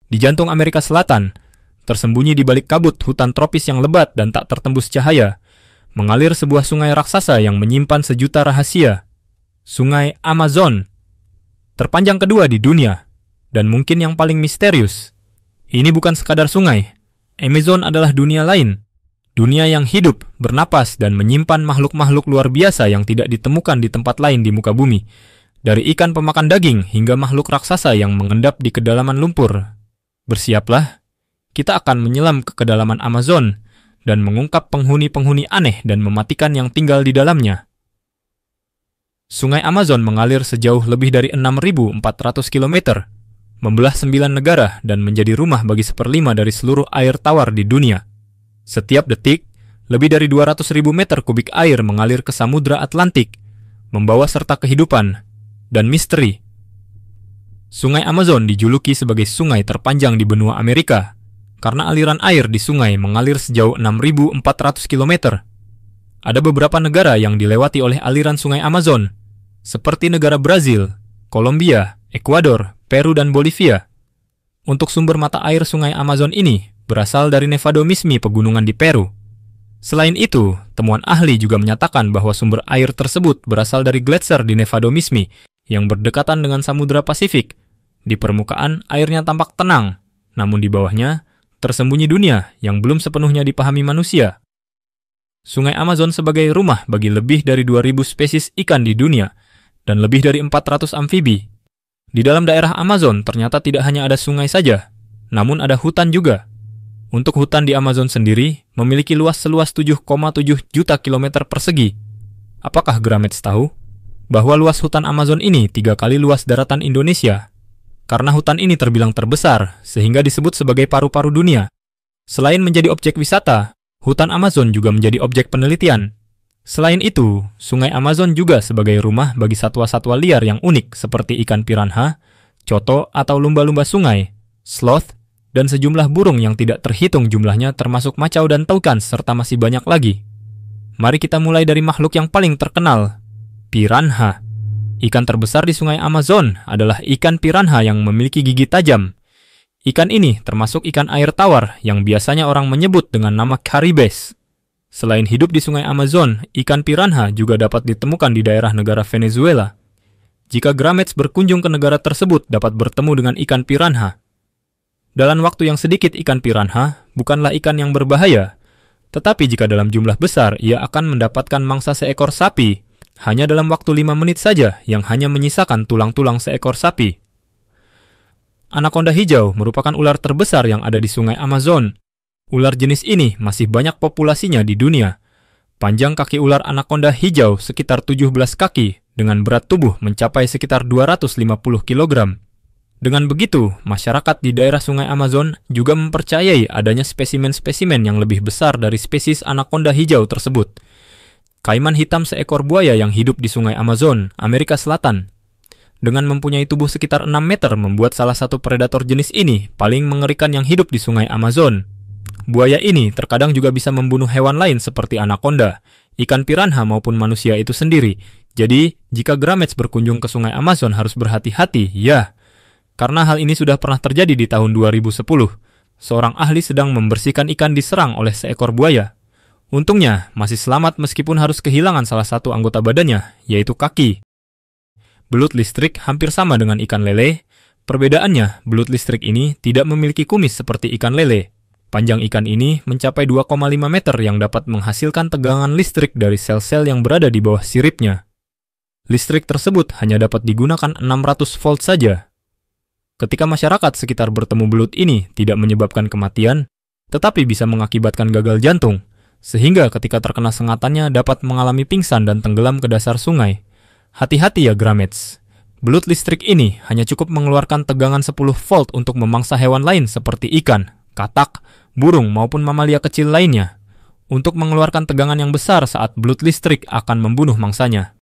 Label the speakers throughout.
Speaker 1: Di jantung Amerika Selatan, tersembunyi di balik kabut hutan tropis yang lebat dan tak tertembus cahaya, mengalir sebuah sungai raksasa yang menyimpan sejuta rahasia. Sungai Amazon, terpanjang kedua di dunia, dan mungkin yang paling misterius. Ini bukan sekadar sungai. Amazon adalah dunia lain. Dunia yang hidup, bernapas, dan menyimpan makhluk-makhluk luar biasa yang tidak ditemukan di tempat lain di muka bumi. Dari ikan pemakan daging hingga makhluk raksasa yang mengendap di kedalaman lumpur. Bersiaplah, kita akan menyelam ke kedalaman Amazon dan mengungkap penghuni-penghuni aneh dan mematikan yang tinggal di dalamnya. Sungai Amazon mengalir sejauh lebih dari 6.400 km, membelah 9 negara dan menjadi rumah bagi 1/5 dari seluruh air tawar di dunia. Setiap detik, lebih dari 200.000 meter kubik air mengalir ke Samudra Atlantik, membawa serta kehidupan dan misteri. Sungai Amazon dijuluki sebagai sungai terpanjang di benua Amerika, karena aliran air di sungai mengalir sejauh 6.400 km. Ada beberapa negara yang dilewati oleh aliran sungai Amazon, seperti negara Brazil, Kolombia, Ekuador, Peru, dan Bolivia. Untuk sumber mata air sungai Amazon ini berasal dari Nevado Mismi pegunungan di Peru. Selain itu, temuan ahli juga menyatakan bahwa sumber air tersebut berasal dari gletser di Nevado Mismi yang berdekatan dengan Samudra Pasifik. Di permukaan, airnya tampak tenang, namun di bawahnya tersembunyi dunia yang belum sepenuhnya dipahami manusia. Sungai Amazon sebagai rumah bagi lebih dari 2.000 spesies ikan di dunia dan lebih dari 400 amfibi. Di dalam daerah Amazon ternyata tidak hanya ada sungai saja, namun ada hutan juga. Untuk hutan di Amazon sendiri memiliki luas seluas 7,7 juta kilometer persegi. Apakah Gramets tahu bahwa luas hutan Amazon ini 3 kali luas daratan Indonesia? Karena hutan ini terbilang terbesar, sehingga disebut sebagai paru-paru dunia. Selain menjadi objek wisata, hutan Amazon juga menjadi objek penelitian. Selain itu, sungai Amazon juga sebagai rumah bagi satwa-satwa liar yang unik seperti ikan piranha, coto atau lumba-lumba sungai, sloth, dan sejumlah burung yang tidak terhitung jumlahnya termasuk macau dan toucan serta masih banyak lagi. Mari kita mulai dari makhluk yang paling terkenal, piranha. Ikan terbesar di sungai Amazon adalah ikan piranha yang memiliki gigi tajam. Ikan ini termasuk ikan air tawar yang biasanya orang menyebut dengan nama Caribes. Selain hidup di sungai Amazon, ikan piranha juga dapat ditemukan di daerah negara Venezuela. Jika Gramets berkunjung ke negara tersebut dapat bertemu dengan ikan piranha. Dalam waktu yang sedikit ikan piranha bukanlah ikan yang berbahaya, tetapi jika dalam jumlah besar ia akan mendapatkan mangsa seekor sapi, hanya dalam waktu 5 menit saja yang hanya menyisakan tulang-tulang seekor sapi. Anaconda hijau merupakan ular terbesar yang ada di sungai Amazon. Ular jenis ini masih banyak populasinya di dunia. Panjang kaki ular anaconda hijau sekitar 17 kaki dengan berat tubuh mencapai sekitar 250 kg. Dengan begitu, masyarakat di daerah sungai Amazon juga mempercayai adanya spesimen-spesimen yang lebih besar dari spesies anaconda hijau tersebut. Kaiman hitam seekor buaya yang hidup di sungai Amazon, Amerika Selatan. Dengan mempunyai tubuh sekitar 6 meter membuat salah satu predator jenis ini paling mengerikan yang hidup di sungai Amazon. Buaya ini terkadang juga bisa membunuh hewan lain seperti anaconda, ikan piranha maupun manusia itu sendiri. Jadi, jika Gramets berkunjung ke sungai Amazon harus berhati-hati, ya. Karena hal ini sudah pernah terjadi di tahun 2010. Seorang ahli sedang membersihkan ikan diserang oleh seekor buaya. Untungnya, masih selamat meskipun harus kehilangan salah satu anggota badannya, yaitu kaki. Belut listrik hampir sama dengan ikan lele. Perbedaannya, belut listrik ini tidak memiliki kumis seperti ikan lele. Panjang ikan ini mencapai 2,5 meter yang dapat menghasilkan tegangan listrik dari sel-sel yang berada di bawah siripnya. Listrik tersebut hanya dapat digunakan 600 volt saja. Ketika masyarakat sekitar bertemu belut ini tidak menyebabkan kematian, tetapi bisa mengakibatkan gagal jantung, sehingga ketika terkena sengatannya dapat mengalami pingsan dan tenggelam ke dasar sungai. Hati-hati ya Gramets. Belut listrik ini hanya cukup mengeluarkan tegangan 10 volt untuk memangsa hewan lain seperti ikan, katak, burung maupun mamalia kecil lainnya. Untuk mengeluarkan tegangan yang besar saat belut listrik akan membunuh mangsanya.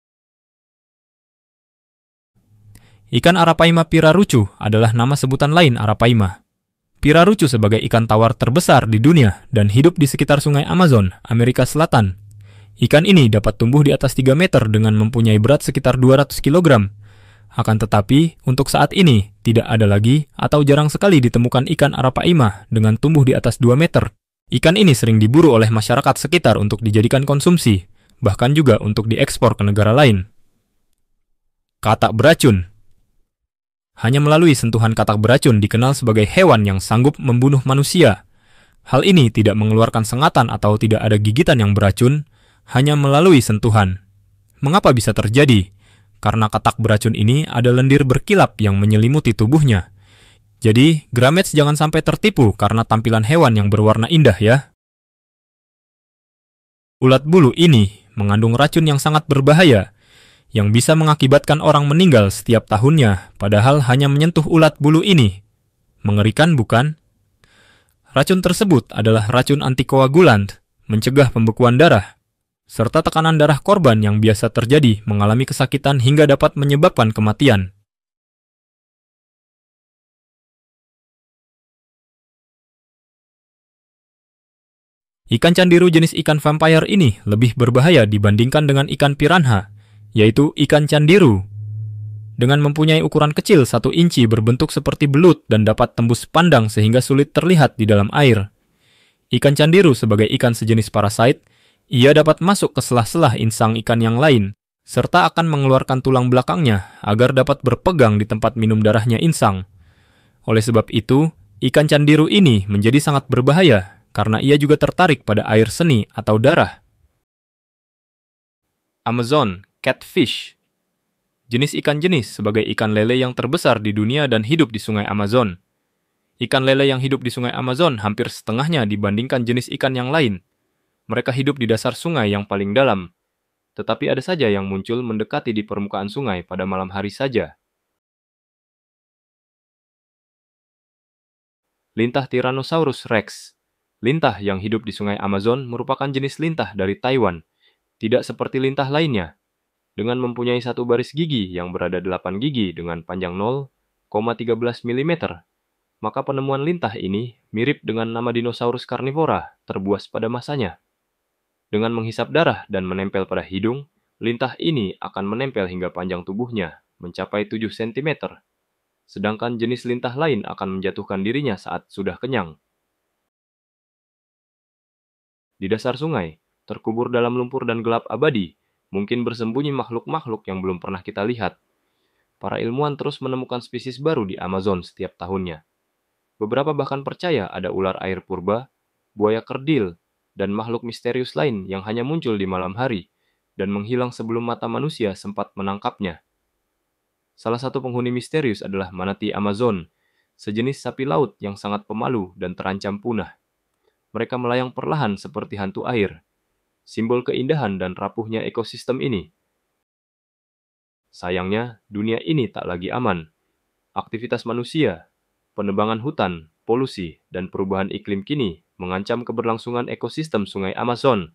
Speaker 1: Ikan Arapaima pirarucu adalah nama sebutan lain Arapaima. Pirarucu sebagai ikan tawar terbesar di dunia dan hidup di sekitar sungai Amazon, Amerika Selatan. Ikan ini dapat tumbuh di atas 3 meter dengan mempunyai berat sekitar 200 kg. Akan tetapi, untuk saat ini, Tidak ada lagi atau jarang sekali ditemukan ikan arapaima dengan tumbuh di atas 2 meter. Ikan ini sering diburu oleh masyarakat sekitar untuk dijadikan konsumsi, bahkan juga untuk diekspor ke negara lain. Katak beracun. Hanya melalui sentuhan katak beracun dikenal sebagai hewan yang sanggup membunuh manusia. Hal ini tidak mengeluarkan sengatan atau tidak ada gigitan yang beracun, hanya melalui sentuhan. Mengapa bisa terjadi? Karena katak beracun ini ada lendir berkilap yang menyelimuti tubuhnya. Jadi, Grammets jangan sampai tertipu karena tampilan hewan yang berwarna indah ya. Ulat bulu ini mengandung racun yang sangat berbahaya, yang bisa mengakibatkan orang meninggal setiap tahunnya, padahal hanya menyentuh ulat bulu ini. Mengerikan bukan? Racun tersebut adalah racun antikoagulan, mencegah pembekuan darah, serta tekanan darah korban yang biasa terjadi mengalami kesakitan hingga dapat menyebabkan kematian. Ikan candiru jenis ikan vampire ini lebih berbahaya dibandingkan dengan ikan piranha, yaitu ikan candiru. Dengan mempunyai ukuran kecil 1 inci berbentuk seperti belut dan dapat tembus pandang sehingga sulit terlihat di dalam air. Ikan candiru sebagai ikan sejenis parasit, ia dapat masuk ke selah-selah insang ikan yang lain, serta akan mengeluarkan tulang belakangnya agar dapat berpegang di tempat minum darahnya insang. Oleh sebab itu, ikan candiru ini menjadi sangat berbahaya karena ia juga tertarik pada air seni atau darah. Amazon catfish. Jenis ikan jenis sebagai ikan lele yang terbesar di dunia dan hidup di sungai Amazon. Ikan lele yang hidup di sungai Amazon hampir setengahnya dibandingkan jenis ikan yang lain. Mereka hidup di dasar sungai yang paling dalam, tetapi ada saja yang muncul mendekati di permukaan sungai pada malam hari saja. Lintah Tyrannosaurus rex. Lintah yang hidup di sungai Amazon merupakan jenis lintah dari Taiwan, tidak seperti lintah lainnya. Dengan mempunyai 1 baris gigi yang berada 8 gigi dengan panjang 0,13 mm, maka penemuan lintah ini mirip dengan nama dinosaurus karnivora terbuas pada masanya. Dengan menghisap darah dan menempel pada hidung, lintah ini akan menempel hingga panjang tubuhnya, mencapai 7 cm. Sedangkan jenis lintah lain akan menjatuhkan dirinya saat sudah kenyang. Di dasar sungai, terkubur dalam lumpur dan gelap abadi, mungkin bersembunyi makhluk-makhluk yang belum pernah kita lihat. Para ilmuwan terus menemukan spesies baru di Amazon setiap tahunnya. Beberapa bahkan percaya ada ular air purba, buaya kerdil, dan makhluk misterius lain yang hanya muncul di malam hari dan menghilang sebelum mata manusia sempat menangkapnya. Salah satu penghuni misterius adalah manatee Amazon, sejenis sapi laut yang sangat pemalu dan terancam punah. Mereka melayang perlahan seperti hantu air, simbol keindahan dan rapuhnya ekosistem ini. Sayangnya, dunia ini tak lagi aman. Aktivitas manusia, penebangan hutan, polusi, dan perubahan iklim kini mengancam keberlangsungan ekosistem sungai Amazon.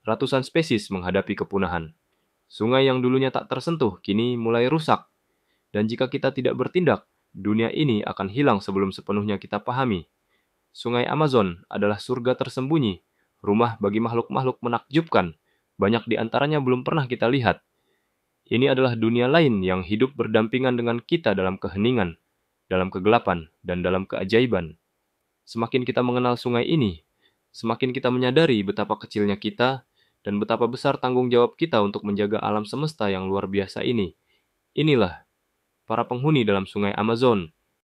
Speaker 1: Ratusan spesies menghadapi kepunahan. Sungai yang dulunya tak tersentuh kini mulai rusak. Dan jika kita tidak bertindak, dunia ini akan hilang sebelum sepenuhnya kita pahami. Sungai Amazon adalah surga tersembunyi, rumah bagi makhluk-makhluk menakjubkan. Banyak di antaranya belum pernah kita lihat. Ini adalah dunia lain yang hidup berdampingan dengan kita dalam keheningan, dalam kegelapan, dan dalam keajaiban. Semakin kita mengenal sungai ini, semakin kita menyadari betapa kecilnya kita dan betapa besar tanggung jawab kita untuk menjaga alam semesta yang luar biasa ini. Inilah para penghuni dalam sungai Amazon,